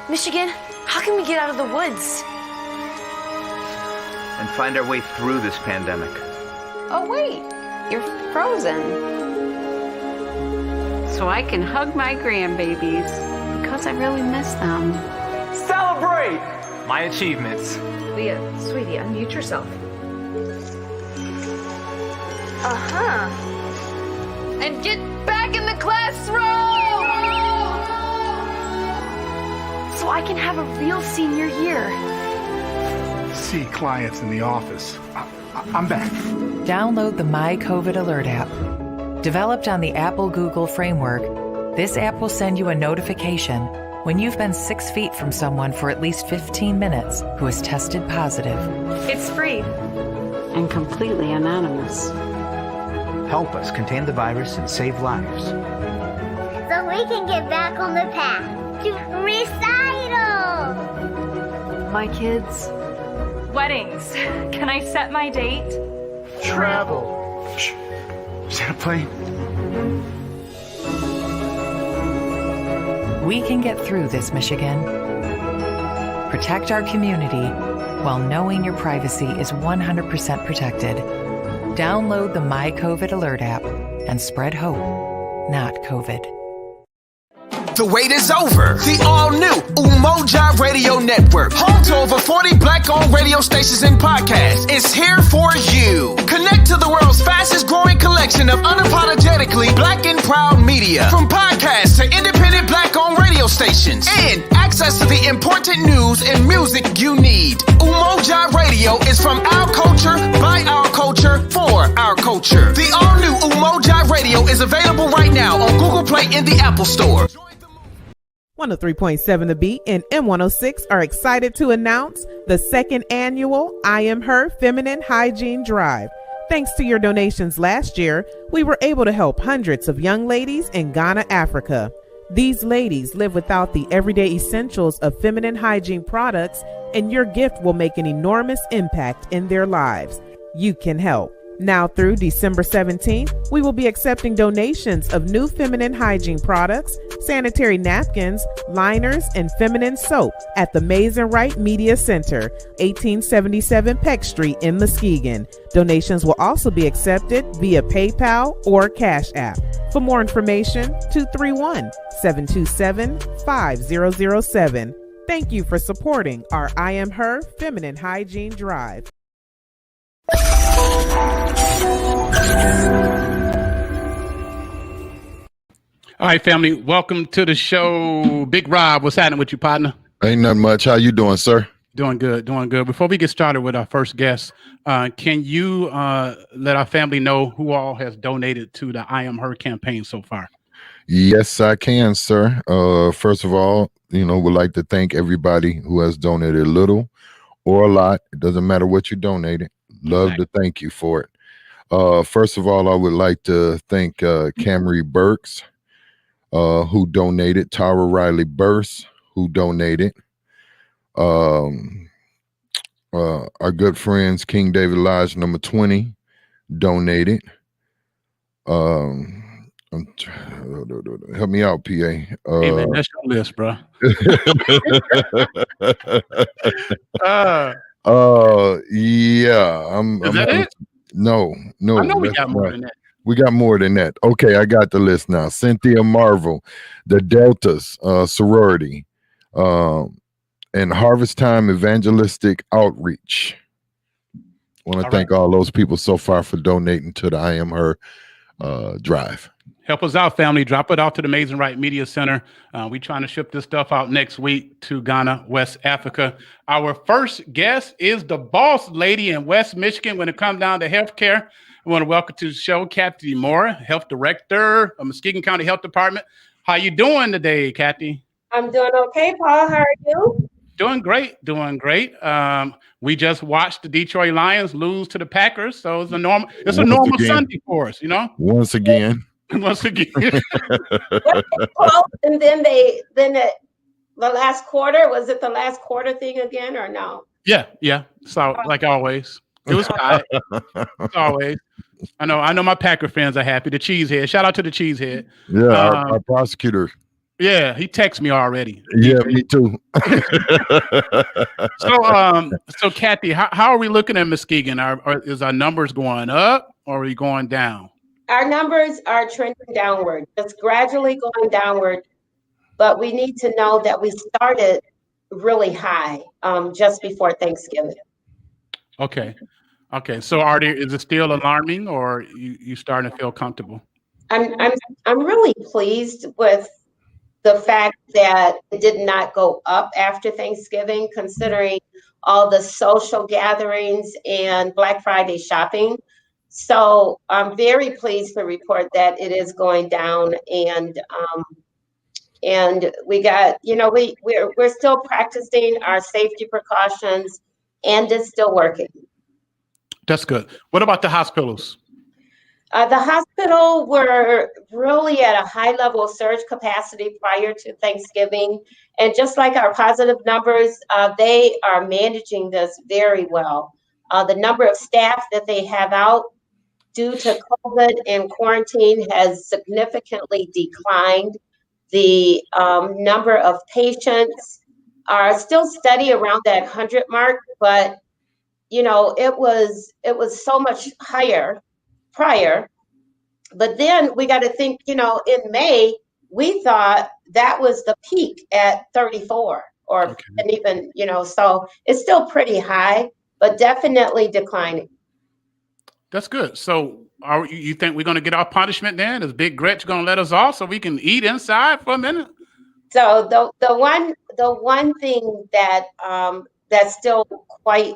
Michigan, how can we get out of the woods? And find our way through this pandemic. Oh, wait, you're frozen. So I can hug my grandbabies because I really miss them. Celebrate my achievements. Leah, sweetie, unmute yourself. And get back in the classroom! So I can have a real senior year. See clients in the office. I'm back. Download the My COVID Alert app. Developed on the Apple-Google framework, this app will send you a notification when you've been 6 feet from someone for at least 15 minutes who has tested positive. It's free. And completely anonymous. Help us contain the virus and save lives. So we can get back on the path to recital. My kids. Weddings. Can I set my date? Travel. Shh. Is that a plane? We can get through this, Michigan. Protect our community while knowing your privacy is 100% protected. Download the My COVID Alert app and spread hope, not COVID. The wait is over. The all-new Umoja Radio Network, home to over 40 black-owned radio stations and podcasts, is here for you. Connect to the world's fastest-growing collection of unapologetically black and proud media, from podcasts to independent black-owned radio stations, and access to the important news and music you need. Umoja Radio is from our culture, by our culture, for our culture. The all-new Umoja Radio is available right now on Google Play and the Apple Store. 103.7 The Beat and M106 are excited to announce the second annual I Am Her Feminine Hygiene Drive. Thanks to your donations last year, we were able to help hundreds of young ladies in Ghana, Africa. These ladies live without the everyday essentials of feminine hygiene products, and your gift will make an enormous impact in their lives. You can help. Now through December 17th, we will be accepting donations of new feminine hygiene products, sanitary napkins, liners, and feminine soap at the Maze and Wright Media Center, 1877 Peck Street in Muskegon. Donations will also be accepted via PayPal or Cash App. For more information, 231-727-5007. Thank you for supporting our I Am Her Feminine Hygiene Drive. All right, family, welcome to the show. Big Rob, what's happening with you, partner? Ain't nothing much. How you doing, sir? Doing good, doing good. Before we get started with our first guest, can you let our family know who all has donated to the I Am Her campaign so far? Yes, I can, sir. First of all, would like to thank everybody who has donated a little or a lot. It doesn't matter what you donated. Love to thank you for it. First of all, I would like to thank Camry Burks, who donated, Tara Riley Burse, who donated, our good friends King David Lodge number 20 donated. Help me out, PA. Hey man, that's your list, bro. Yeah, Is that it? No. I know we that's got more not- than that. We got more than that. Okay, I got the list now. Cynthia Marvel, the Deltas sorority, and Harvest Time Evangelistic Outreach. Want to thank all those people so far for donating to the I Am Her drive. Help us out, family. Drop it off to the Amazing Right Media Center. We're trying to ship this stuff out next week to Ghana, West Africa. Our first guest is the boss lady in West Michigan when it comes down to healthcare. I want to welcome to the show Kathy Moore, Health Director of Muskegon County Health Department. How you doing today, Kathy? I'm doing okay, Paul. How are you? Doing great. We just watched the Detroit Lions lose to the Packers, so it's a normal Sunday for us, you know. Once again. Once again. And then the last quarter, was it the last quarter thing again or no? Yeah. So like always, it was tight. As always. I know my Packer fans are happy. The cheesehead. Shout out to the cheesehead. Yeah, our prosecutor. Yeah, he texted me already. Yeah, me too. So Kathy, how are we looking at Muskegon? Is our numbers going up or are we going down? Our numbers are trending downward. It's gradually going downward, but we need to know that we started really high just before Thanksgiving. Okay. So is it still alarming or you starting to feel comfortable? I'm really pleased with the fact that it did not go up after Thanksgiving, considering all the social gatherings and Black Friday shopping. So I'm very pleased to report that it is going down, and we got, we're still practicing our safety precautions, and it's still working. That's good. What about the hospitals? The hospital were really at a high level of surge capacity prior to Thanksgiving. And just like our positive numbers, they are managing this very well. The number of staff that they have out due to COVID and quarantine has significantly declined. The number of patients are still steady around that 100 mark, but it was so much higher prior. But then we got to think, in May, we thought that was the peak at 34 and even, so it's still pretty high, but definitely declining. That's good. So you think we're going to get our punishment then? Is Big Gretch going to let us off so we can eat inside for a minute? So the one thing that that's still quite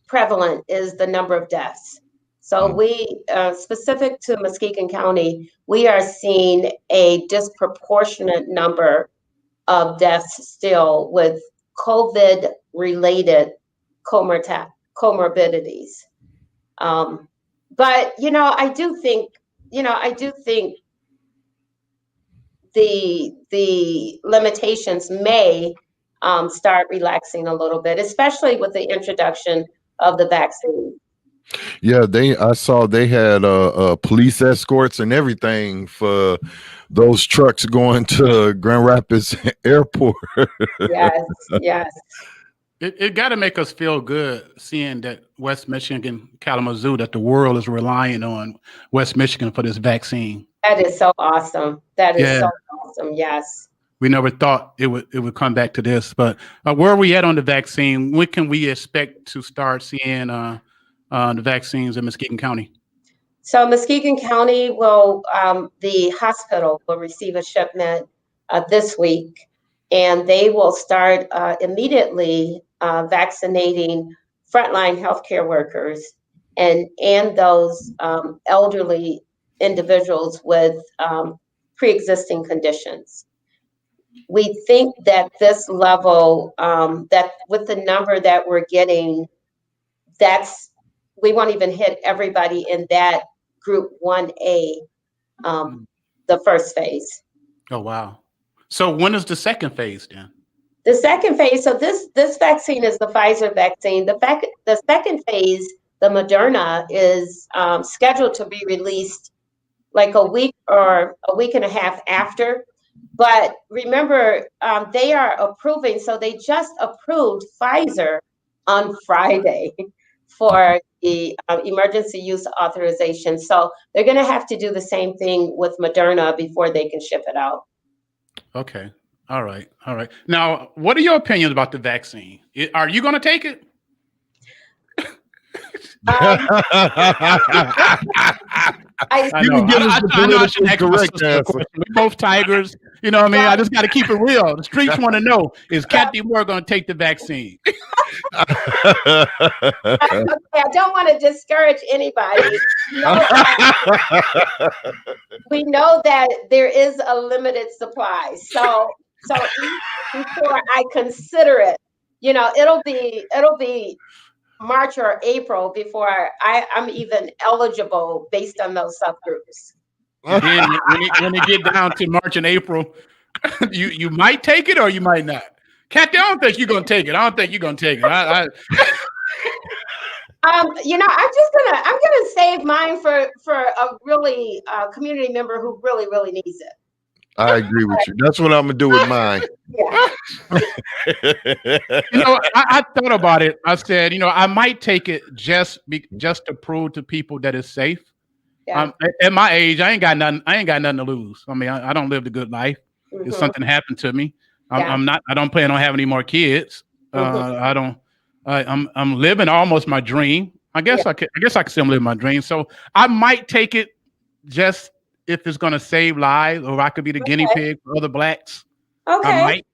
prevalent is the number of deaths. So we, specific to Muskegon County, we are seeing a disproportionate number of deaths still with COVID-related comorbidities. But I do think the limitations may start relaxing a little bit, especially with the introduction of the vaccine. Yeah, I saw they had police escorts and everything for those trucks going to Grand Rapids Airport. Yes. It got to make us feel good seeing that West Michigan, Kalamazoo, that the world is relying on West Michigan for this vaccine. That is so awesome. So awesome. Yes. We never thought it would come back to this, but where are we at on the vaccine? When can we expect to start seeing the vaccines in Muskegon County? So Muskegon County will, the hospital will receive a shipment this week, and they will start immediately vaccinating frontline healthcare workers and those elderly individuals with pre-existing conditions. We think that this level, that with the number that we're getting, we won't even hit everybody in that group 1A, the first phase. Oh, wow. So when is the second phase then? The second phase, so this vaccine is the Pfizer vaccine. The second phase, the Moderna, is scheduled to be released like a week or a week and a half after. But remember, they are approving, so they just approved Pfizer on Friday for the emergency use authorization. So they're going to have to do the same thing with Moderna before they can ship it out. Okay. All right. All right. Now, what are your opinions about the vaccine? Are you going to take it? I know I should ask my sister a question. We're both Tigers. You know what I mean? I just got to keep it real. The streets want to know, is Kathy Moore going to take the vaccine? I don't want to discourage anybody. We know that there is a limited supply. So before I consider it, it'll be March or April before I'm even eligible based on those subgroups. And then when it get down to March and April, you might take it or you might not. Kathy, I don't think you're gonna take it. I'm gonna save mine for a really community member who really, really needs it. I agree with you. That's what I'm gonna do with mine. I thought about it. I said, I might take it just to prove to people that it's safe. Yeah. At my age, I ain't got nothing to lose. I mean, I don't live the good life. Mm-hmm. If something happened to me, I don't plan on having any more kids. Mm-hmm. I'm living almost my dream. I guess I can still live my dream. So I might take it just if it's going to save lives, or I could be the guinea pig for other blacks. Okay. I might.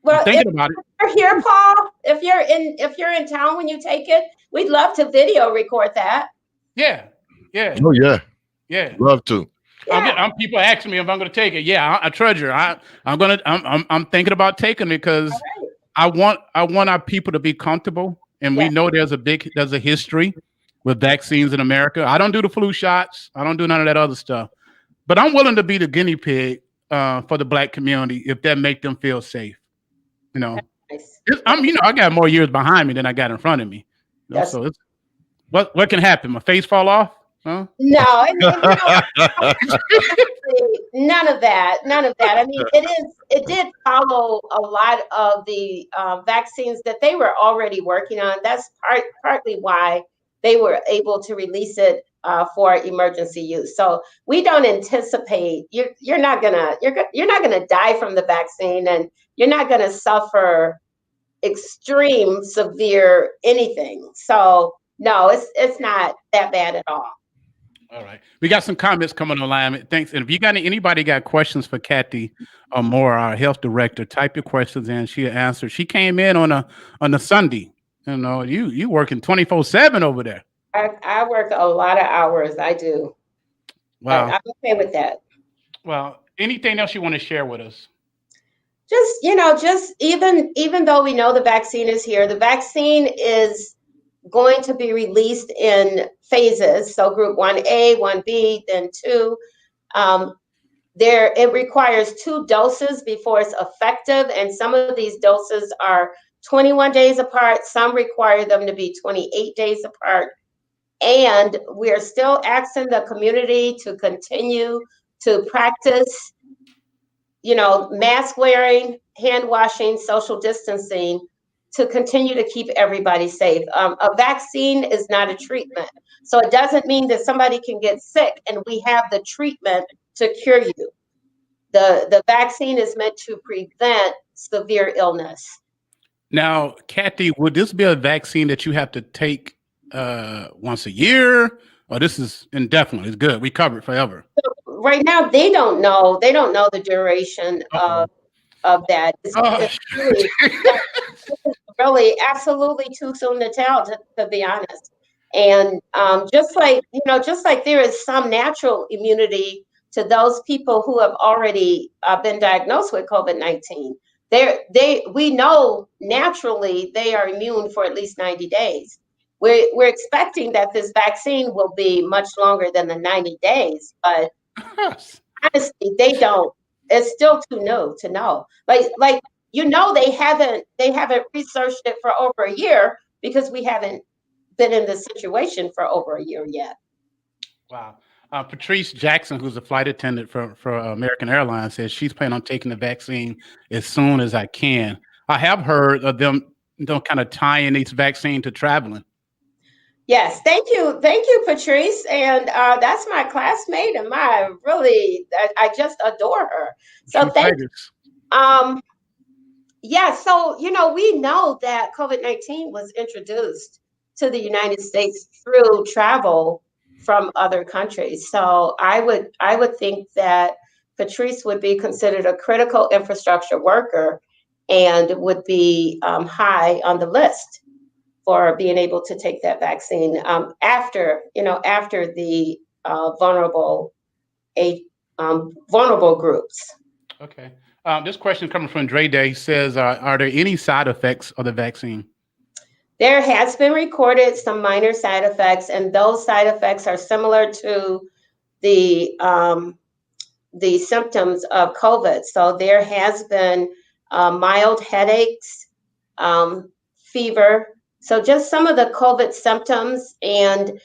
Well, I'm thinking about it. If you're here, Paul, if you're in town when you take it, we'd love to video record that. Yeah. Yeah. Oh yeah. Yeah. Love to. Yeah. People asking me if I'm going to take it. Yeah, I treasure. I'm thinking about taking it because I want our people to be comfortable, and we know there's a history with vaccines in America. I don't do the flu shots. I don't do none of that other stuff. But I'm willing to be the guinea pig for the black community if that make them feel safe. Nice. I got more years behind me than I got in front of me. So it's, what can happen? My face fall off? Huh? No, none of that. I mean, it did follow a lot of the vaccines that they were already working on. That's partly why they were able to release it for emergency use. So we don't anticipate you're not gonna die from the vaccine, and you're not gonna suffer extreme severe anything. So no, it's not that bad at all. All right, we got some comments coming online. Thanks. And if you anybody got questions for Kathy Moore, our health director, type your questions in. She'll answer. She came in on a Sunday. You working 24/7 over there. I work a lot of hours. I do. Wow. I'm okay with that. Well, anything else you want to share with us? Just even though we know the vaccine is here, the vaccine is going to be released in phases. So group 1A, 1B, then 2. It requires 2 doses before it's effective. And some of these doses are 21 days apart. Some require them to be 28 days apart. And we're still asking the community to continue to practice, mask wearing, hand washing, social distancing, to continue to keep everybody safe. A vaccine is not a treatment. So it doesn't mean that somebody can get sick and we have the treatment to cure you. The vaccine is meant to prevent severe illness. Now, Kathy, would this be a vaccine that you have to take once a year, or this is indefinite? It's good. We cover it forever. So right now, they don't know the duration of that. It's really absolutely too soon to tell, to be honest. And just like there is some natural immunity to those people who have already been diagnosed with COVID-19. We know naturally they are immune for at least 90 days. We're expecting that this vaccine will be much longer than the 90 days, but honestly, they don't. It's still too new to know. They haven't researched it for over a year because we haven't been in this situation for over a year yet. Wow. Patrice Jackson, who's a flight attendant for American Airlines, says she's planning on taking the vaccine as soon as I can. I have heard of them kind of tying these vaccine to traveling. Yes, thank you, Patrice, and that's my classmate, and I just adore her. So thank you. Yeah, so we know that COVID-19 was introduced to the United States through travel from other countries. So I would think that Patrice would be considered a critical infrastructure worker and would be high on the list for being able to take that vaccine after the vulnerable groups. Okay. This question coming from Dre Day says, are there any side effects of the vaccine? There has been recorded some minor side effects, and those side effects are similar to the symptoms of COVID. So there has been mild headaches, fever. So just some of the COVID symptoms, and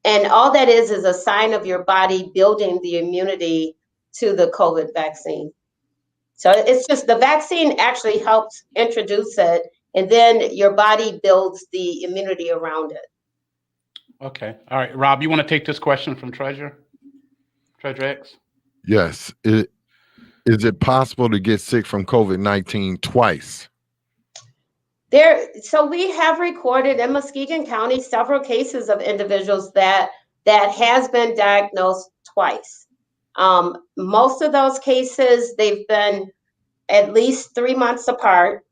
all that is a sign of your body building the immunity to the COVID vaccine. So it's just the vaccine actually helps introduce it, and then your body builds the immunity around it. Okay. All right. Rob, you want to take this question from Treasure X? Yes. Is it possible to get sick from COVID-19 twice? So we have recorded in Muskegon County several cases of individuals that has been diagnosed twice. Most of those cases, they've been at least 3 months apart.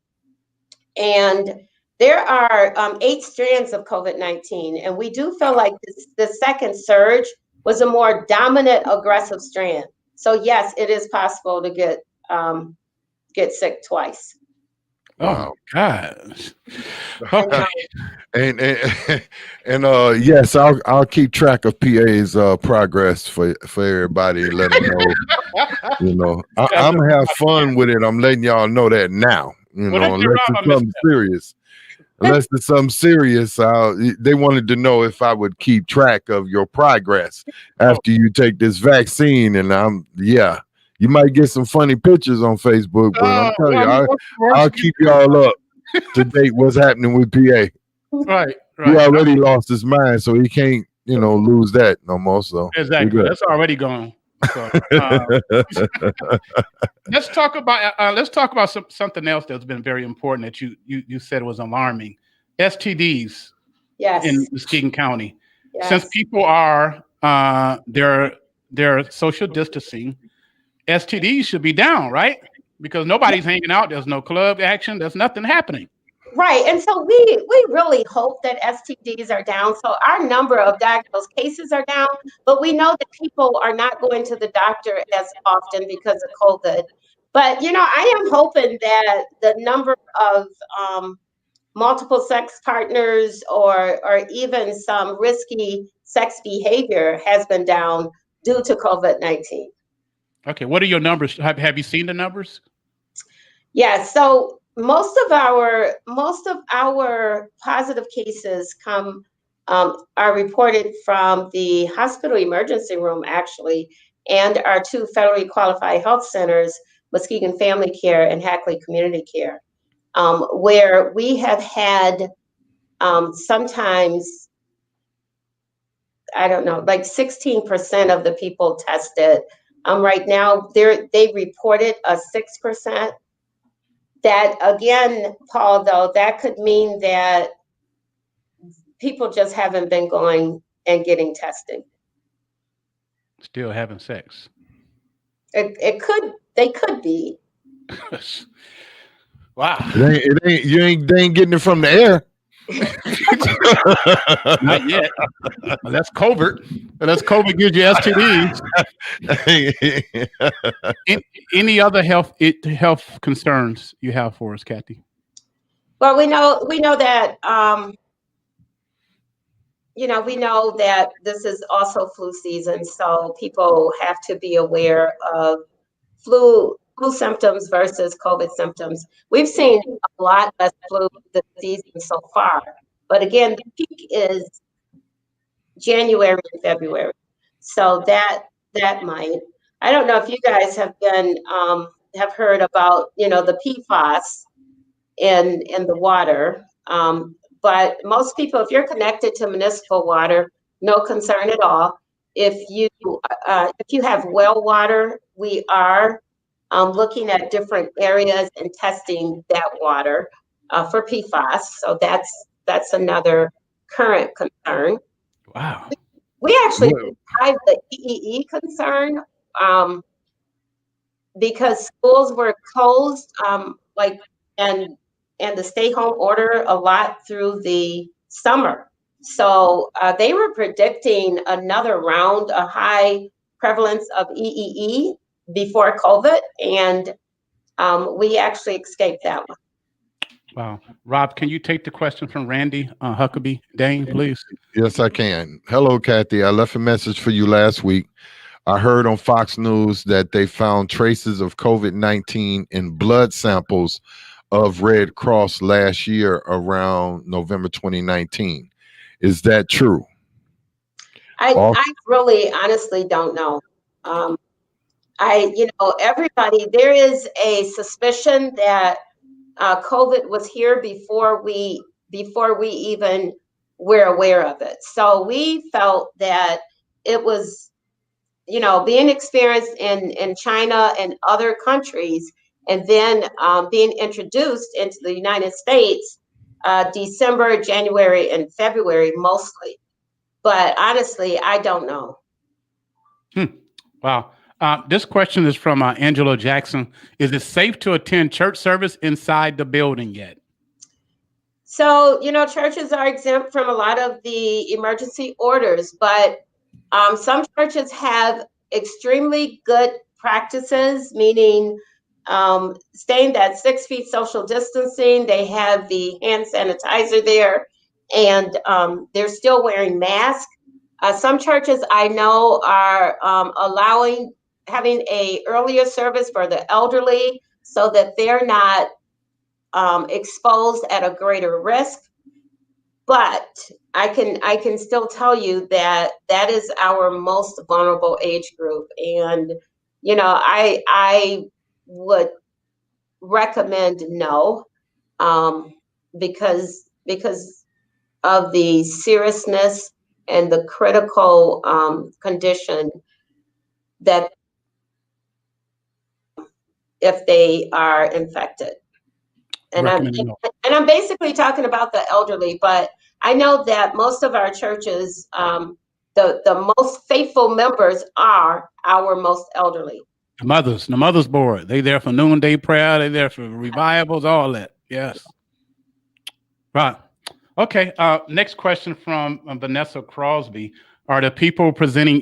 And there are 8 strands of COVID-19. And we do feel like the second surge was a more dominant, aggressive strand. So yes, it is possible to get sick twice. Wow. Oh gosh. Okay. And yes, I'll keep track of PA's progress for everybody and let them know. I'm gonna have fun with it. I'm letting y'all know that now. Unless it's something serious. Unless it's something serious, they wanted to know if I would keep track of your progress after you take this vaccine, and you might get some funny pictures on Facebook, but I'm telling you, I'll keep y'all up to date what's happening with PA. Right. He already lost his mind, so he can't, lose that no more. So exactly, that's already gone. So, let's talk about something else that's been very important that you said was alarming. STDs. Yes. In Muskegon County. Yes. Since people are they're social distancing, STDs should be down, right? Because nobody's hanging out. There's no club action. There's nothing happening. Right. And so we really hope that STDs are down. So our number of diagnosed cases are down, but we know that people are not going to the doctor as often because of COVID. But, I am hoping that the number of multiple sex partners or even some risky sex behavior has been down due to COVID-19. Okay. What are your numbers? Have you seen the numbers? Yeah. So most of our positive cases are reported from the hospital emergency room, actually, and our 2 federally qualified health centers, Muskegon Family Care and Hackley Community Care, where we have had sometimes, I don't know, like 16% of the people tested. Right now, they reported a 6%. That again, Paul, though, that could mean that people just haven't been going and getting tested. Still having sex. They could be. Wow. They ain't getting it from the air. Not yet. Well, that's covert. That's COVID gives you STDs. Any other health concerns you have for us, Kathy? Well, we know that we know that this is also flu season, so people have to be aware of flu symptoms versus COVID symptoms. We've seen a lot less flu this season so far, but again, the peak is January and February. So that might. I don't know if you guys have heard about the Pfas in the water. But most people, if you're connected to municipal water, no concern at all. If you have well water, we are looking at different areas and testing that water for PFAS. So that's another current concern. Wow. We actually have the EEE concern because schools were closed, and the stay home order a lot through the summer. So they were predicting another round, a high prevalence of EEE before COVID, and we actually escaped that one. Wow. Rob, can you take the question from Randy Huckabee Dane, please? Yes, I can. Hello, Kathy. I left a message for you last week. I heard on Fox News that they found traces of COVID-19 in blood samples of Red Cross last year around November 2019. Is that true? I really honestly don't know. Everybody, there is a suspicion that COVID was here before we even were aware of it. So we felt that it was, being experienced in China and other countries, and then being introduced into the United States December, January, and February mostly. But honestly, I don't know. Wow. This question is from Angela Jackson. Is it safe to attend church service inside the building yet? So, churches are exempt from a lot of the emergency orders, but some churches have extremely good practices, meaning staying that 6 feet social distancing. They have the hand sanitizer there, and they're still wearing masks. Some churches I know are having a earlier service for the elderly so that they're not exposed at a greater risk. But I can still tell you that is our most vulnerable age group, and I would recommend no, because of the seriousness and the critical condition that if they are infected. And I'm basically talking about the elderly, but I know that most of our churches, the most faithful members are our most elderly. The mothers board. They there for noonday prayer. They there for revivals, all that. Yes. Right. Okay. Next question from Vanessa Crosby. Are the people presenting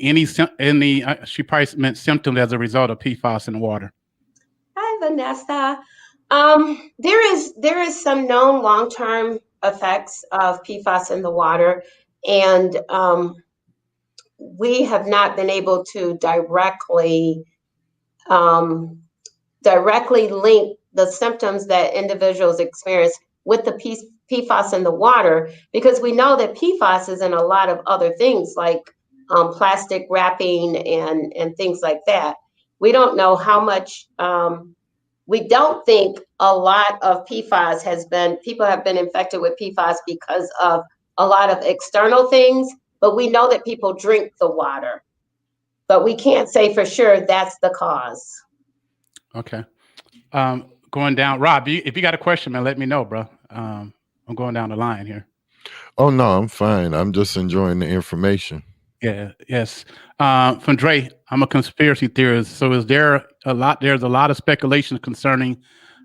she probably meant symptoms as a result of PFAS in the water? Hi, Vanessa. There is some known long-term effects of PFAS in the water, and we have not been able to directly link the symptoms that individuals experience with the PFAS in the water, because we know that PFAS is in a lot of other things like plastic wrapping and things like that. We don't know how much. We don't think a lot of PFAS people have been infected with PFAS because of a lot of external things, but we know that people drink the water, but we can't say for sure that's the cause. Okay. Going down, Rob, if you got a question, man, let me know, bro. I'm going down the line here. Oh, no, I'm fine. I'm just enjoying the information. Yeah. Yes. From Dre, I'm a conspiracy theorist. So there's a lot of speculation concerning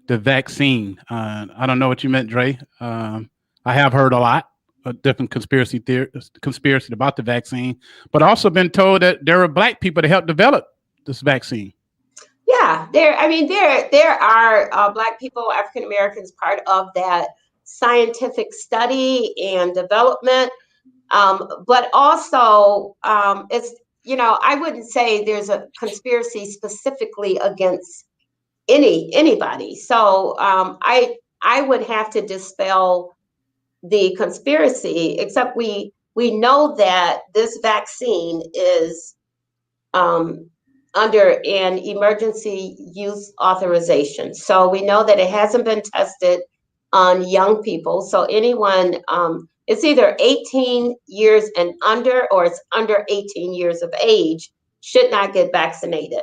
the vaccine. I don't know what you meant, Dre. I have heard a lot of different conspiracy about the vaccine, but also been told that there are Black people that helped develop this vaccine. Yeah, there are Black people, African Americans, part of that scientific study and development. But also, it's, I wouldn't say there's a conspiracy specifically against anybody. So I would have to dispel the conspiracy, except we know that this vaccine is under an emergency use authorization. So we know that it hasn't been tested on young people. So anyone, it's either 18 years and under, or it's under 18 years of age, should not get vaccinated.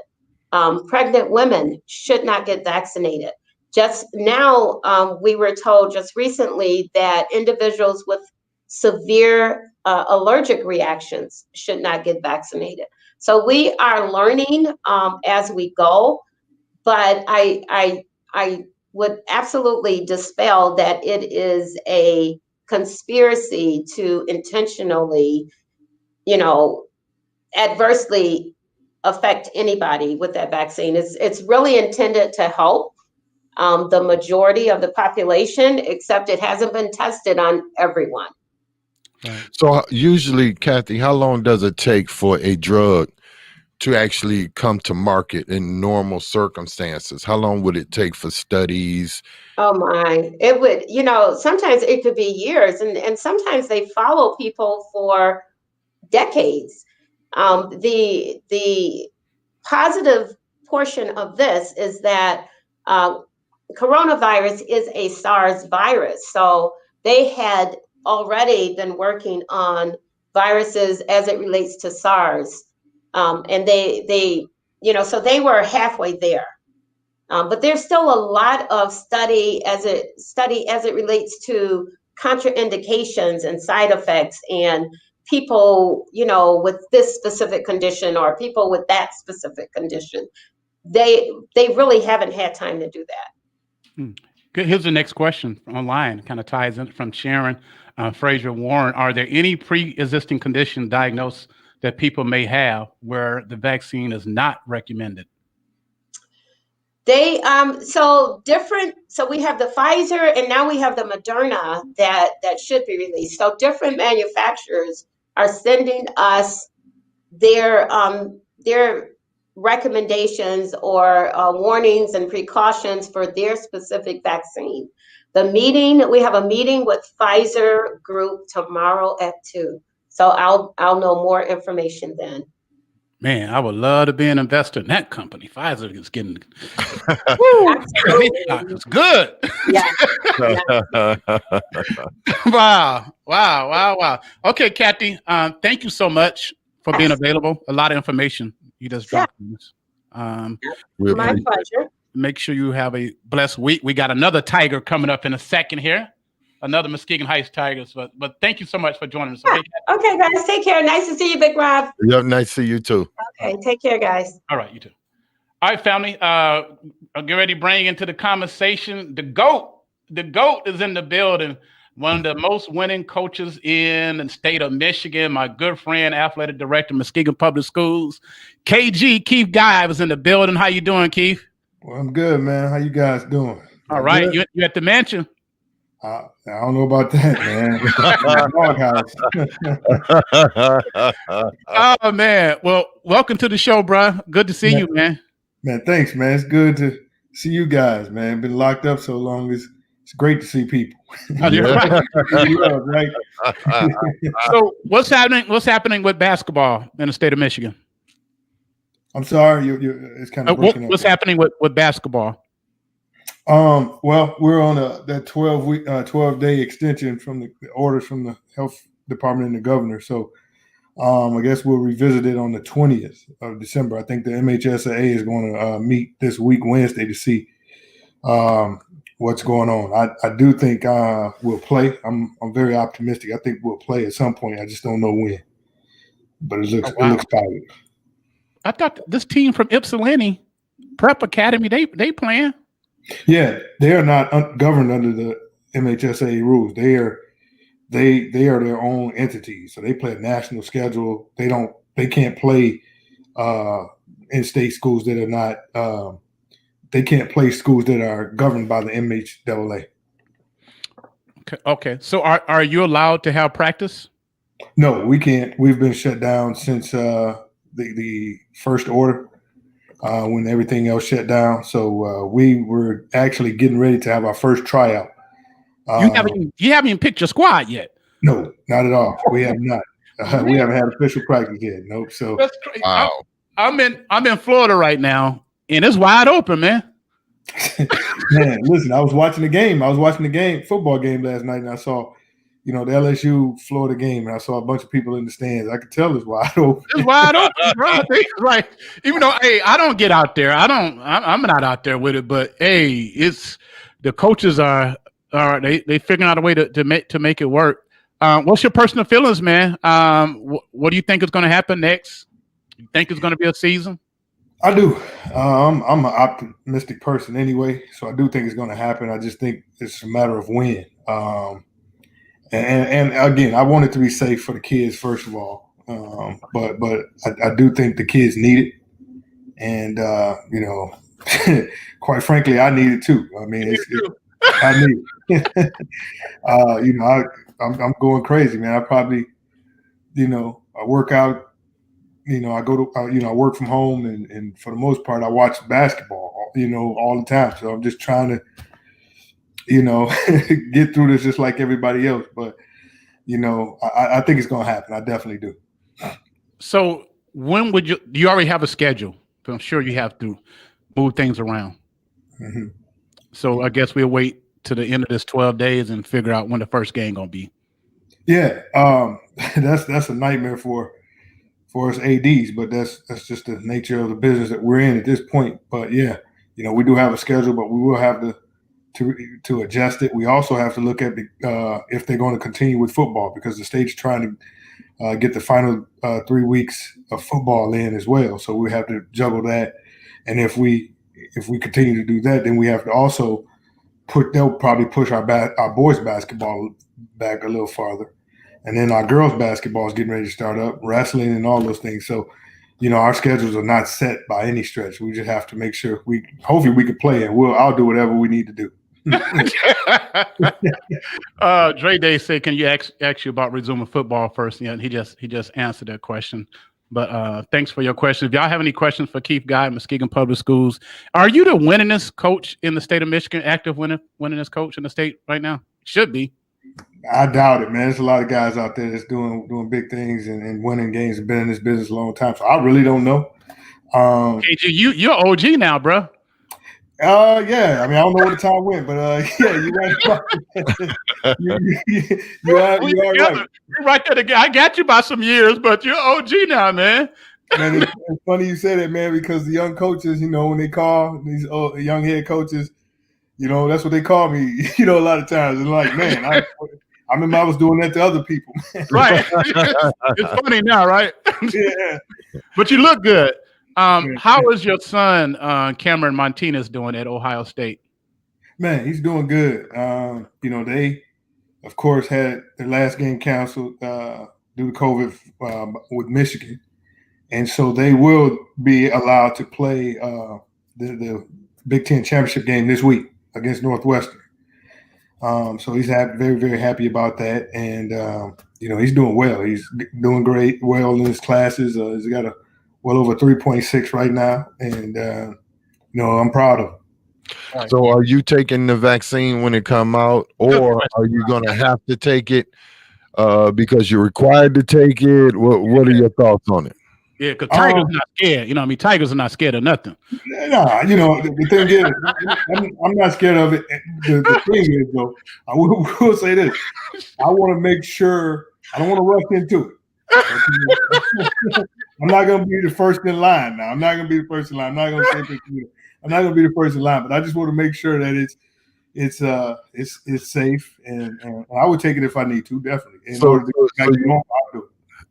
Pregnant women should not get vaccinated. Just now, we were told just recently that individuals with severe allergic reactions should not get vaccinated. So we are learning as we go, but I would absolutely dispel that it is a conspiracy to intentionally, adversely affect anybody with that vaccine. It's really intended to help the majority of the population, except it hasn't been tested on everyone. So usually, Kathy, how long does it take for a drug to actually come to market in normal circumstances? How long would it take for studies? Oh my, it would, sometimes it could be years, and sometimes they follow people for decades. The positive portion of this is that coronavirus is a SARS virus. So they had already been working on viruses as it relates to SARS. And they so they were halfway there. But there's still a lot of study as it relates to contraindications and side effects, and people, with this specific condition or people with that specific condition. They really haven't had time to do that. Good. Here's the next question online. Kind of ties in from Sharon Fraser Warren. Are there any pre-existing condition diagnosed that people may have where the vaccine is not recommended? So we have the Pfizer, and now we have the Moderna that should be released. So different manufacturers are sending us their recommendations or warnings and precautions for their specific vaccine. We have a meeting with Pfizer Group tomorrow at 2:00. So I'll know more information then. Man, I would love to be an investor in that company. Pfizer is getting it's good. Yeah. Wow. Okay, Kathy, thank you so much for being available. A lot of information you just dropped on us. My pleasure. Make sure you have a blessed week. We got another Tiger coming up in a second here. Another Muskegon Heights Tigers. But thank you so much for joining us. Okay, guys. Take care. Nice to see you, Big Rob. Yep, nice to see you too. Okay, take care, guys. All right, you too. All right, family. Get ready to bring into the conversation the GOAT. The GOAT is in the building. One of the most winning coaches in the state of Michigan. My good friend, athletic director, Muskegon Public Schools. KG, Keith Guy was in the building. How you doing, Keith? Well, I'm good, man. How you guys doing? All right. You at the mansion? I don't know about that, man. Oh, man. Well, welcome to the show, bro. Good to see you, man. Man, thanks, man. It's good to see you guys, man. Been locked up so long. It's great to see people. Right. So what's happening with basketball in the state of Michigan? I'm sorry, it's kind of breaking up. What's happening with basketball? Well, we're on that 12-day extension from the orders from the health department and the governor. So I guess we'll revisit it on the 20th of December. I think the MHSAA is going to meet this week, Wednesday, to see what's going on. I do think we'll play. I'm very optimistic. I think we'll play at some point. I just don't know when. But it looks positive. I thought this team from Ypsilanti Prep Academy, they playing. Yeah, they are not governed under the MHSAA rules. They are their own entity. So they play a national schedule. They can't play in-state schools that are not. They can't play schools that are governed by the MHAA. Okay. So are you allowed to have practice? No, we can't. We've been shut down since the first order. When everything else shut down. So we were actually getting ready to have our first tryout. You haven't even picked your squad yet? No, not at all. We have not. We haven't had official practice yet. Nope. So wow. I'm in Florida right now, and it's wide open, man. Man, listen, I was watching the game. Football game last night, and I saw, the LSU Florida game, and I saw a bunch of people in the stands. I could tell it's wide open. It's wide open, bro. Right. Even though, hey, I don't get out there. I'm not out there with it, but hey, it's the coaches are they figuring out a way to make it work. What's your personal feelings, man? What do you think is going to happen next? You think it's going to be a season? I do. I'm an optimistic person anyway, so I do think it's going to happen. I just think it's a matter of when. And again, I want it to be safe for the kids first of all, but I do think the kids need it, and quite frankly, I need it too. I mean, I need it. I'm going crazy, man. I probably, I work out. I go to, I work from home, and for the most part, I watch basketball, all the time. So I'm just trying to, get through this just like everybody else. But, I think it's going to happen. I definitely do. So when do you already have a schedule? I'm sure you have to move things around. Mm-hmm. So I guess we'll wait to the end of this 12 days and figure out when the first game going to be. Yeah. That's a nightmare for us ADs, but that's just the nature of the business that we're in at this point. But yeah, we do have a schedule, but we will have to adjust it. We also have to look at if they're going to continue with football, because the state's trying to get the final 3 weeks of football in as well. So we have to juggle that. And if we continue to do that, then we have to also they'll probably push our boys basketball back a little farther. And then our girls basketball is getting ready to start up, wrestling and all those things. So, our schedules are not set by any stretch. We just have to make sure hopefully we can play, and I'll do whatever we need to do. Dre Day said, can you ask you about resuming football first? Yeah, he just answered that question. But thanks for your question. If y'all have any questions for Keith Guy, Muskegon Public Schools, are you the winningest coach in the state of Michigan, active winningest coach in the state right now? Should be. I doubt it, man. There's a lot of guys out there that's doing big things and winning games and been in this business a long time. So I really don't know. KG, you're OG now, bro. Yeah. I mean, I don't know where the time went, but yeah, you're right. you are right. You're right there again. I got you by some years, but you're OG now, man. Man, it's funny you say that, man, because the young coaches, when they call these young head coaches, that's what they call me, a lot of times. And like, man, I remember I was doing that to other people. Right. It's funny now, right? Yeah. But you look good. How is your son, Cameron Martinez, doing at Ohio State? Man, he's doing good. They, of course, had their last game canceled due to COVID with Michigan. And so they will be allowed to play the Big Ten championship game this week against Northwestern. So he's very, very happy about that. And, he's doing well. He's doing great, well in his classes. He's got well over 3.6 right now. And, I'm proud of him. So are you taking the vaccine when it come out, or are you going to have to take it because you're required to take it? What are your thoughts on it? Yeah, because Tigers are not scared. Tigers are not scared of nothing. Nah, the thing is, I'm not scared of it. The thing is, though, I will say this. I want to make sure I don't want to rush into it. I'm not going to be the first in line now. I'm not going to be the first in line. I'm not going to be the first in line, but I just want to make sure that it's safe, and I would take it if I need to, definitely.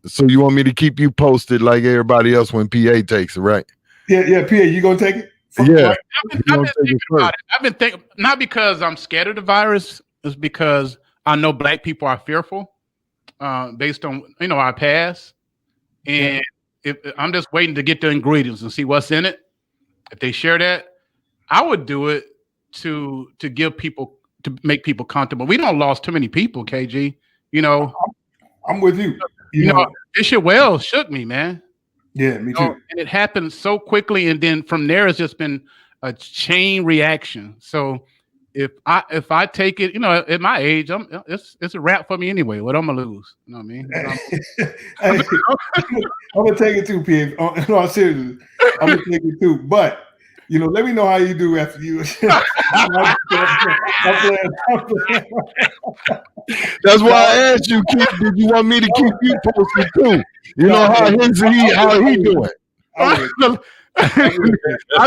So you want me to keep you posted like everybody else when PA takes it, right? Yeah, PA, you gonna take it? Yeah. I've been thinking about it. I've been thinking, not because I'm scared of the virus, it's because I know Black people are fearful based on our past, and if I'm just waiting to get the ingredients and see what's in it. If they share that, I would do it to make people comfortable. We don't lost too many people, KG. I'm with you. Bishop Wells shook me, man. Yeah, me too. And it happened so quickly, and then from there it's just been a chain reaction. So if I take it, at my age, it's a wrap for me anyway. What I'm gonna lose? You know what I mean? I'm gonna take it too, PA. No, seriously, I'm gonna take it too. But let me know how you do after you. I'm playing. That's why I asked you, Keith, did you want me to keep you posted too? You know how he doing? I'll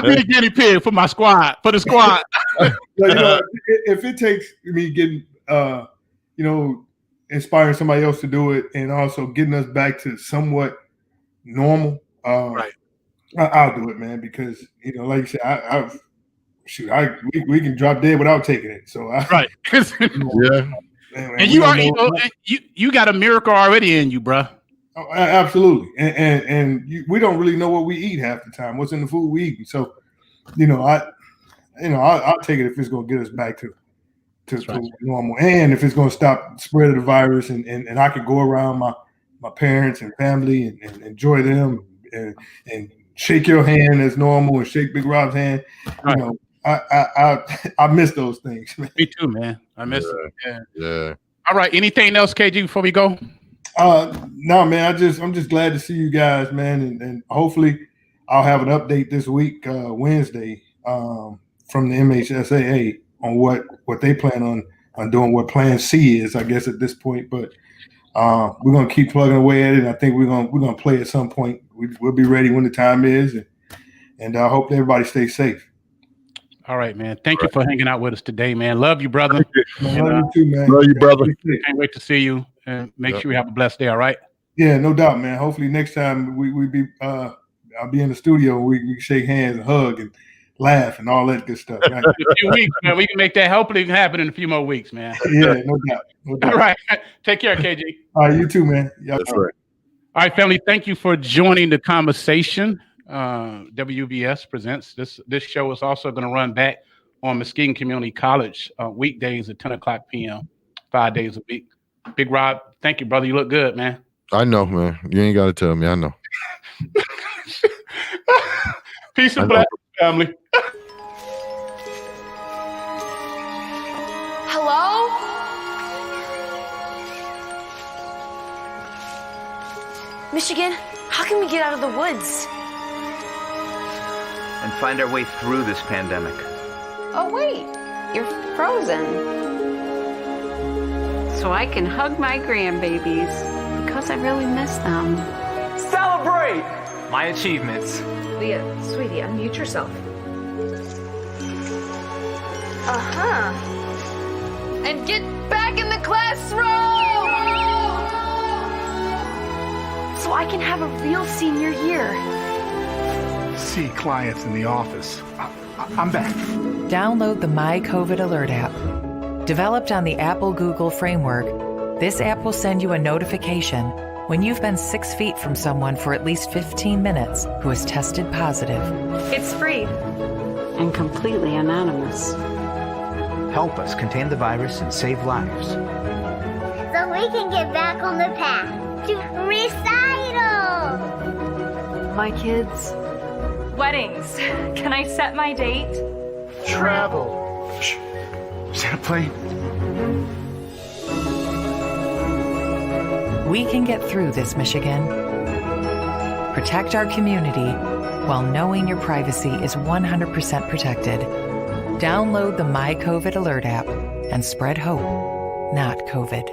be the guinea pig for my squad, for the squad. If it takes me getting, inspiring somebody else to do it, and also getting us back to somewhat normal, right? I'll do it, man. Because like you said, we can drop dead without taking it. So right, yeah. Man, and you are, you got a miracle already in you, bro. Oh, absolutely, and we don't really know what we eat half the time. What's in the food we eat? So, I'll take it if it's going to get us back to normal, and if it's going to stop the spread of the virus, and I can go around my parents and family and enjoy them and shake your hand as normal and shake Big Rob's hand. Right. I miss those things, man. Me too, man. I miss it. Yeah. All right. Anything else, KG, before we go? No, man. I'm just glad to see you guys, man, and hopefully I'll have an update this week, Wednesday, from the MHSAA on what they plan on doing, what Plan C is, I guess, at this point. But we're gonna keep plugging away at it. And I think we're gonna play at some point. We'll be ready when the time is, and I hope everybody stays safe. All right, man. Thank you for hanging out with us today, man. Love you, brother. Love you too, man. Love you, brother. Can't wait to see you, and make sure you have a blessed day. All right. Yeah, no doubt, man. Hopefully next time we be I'll be in the studio. We shake hands and hug and laugh and all that good stuff. Right? In a few weeks, man. We can make that hopefully happen in a few more weeks, man. Yeah, no doubt. All right. Take care, KG. All right, you too, man. That's right. All right, family. Thank you for joining the conversation. WBS presents this show is also going to run back on Muskegon Community College weekdays at 10 o'clock p.m. 5 days a week. Big Rob, thank you, brother. You look good, man. I know, man. You ain't got to tell me. I know. Peace and blessings, family. Hello? Michigan, how can we get out of the woods? And find our way through this pandemic. Oh, wait, you're frozen. So I can hug my grandbabies because I really miss them. Celebrate my achievements. Leah, sweetie, unmute yourself. And get back in the classroom! So I can have a real senior year. See clients in the office. I'm back. Download the My COVID Alert app. Developed on the Apple-Google framework, this app will send you a notification when you've been 6 feet from someone for at least 15 minutes who has tested positive. It's free. And completely anonymous. Help us contain the virus and save lives. So we can get back on the path to recital. My kids. Weddings. Can I set my date? Travel. Shh. Is that a plane? We can get through this, Michigan. Protect our community while knowing your privacy is 100% protected. Download the My COVID Alert app and spread hope, not COVID.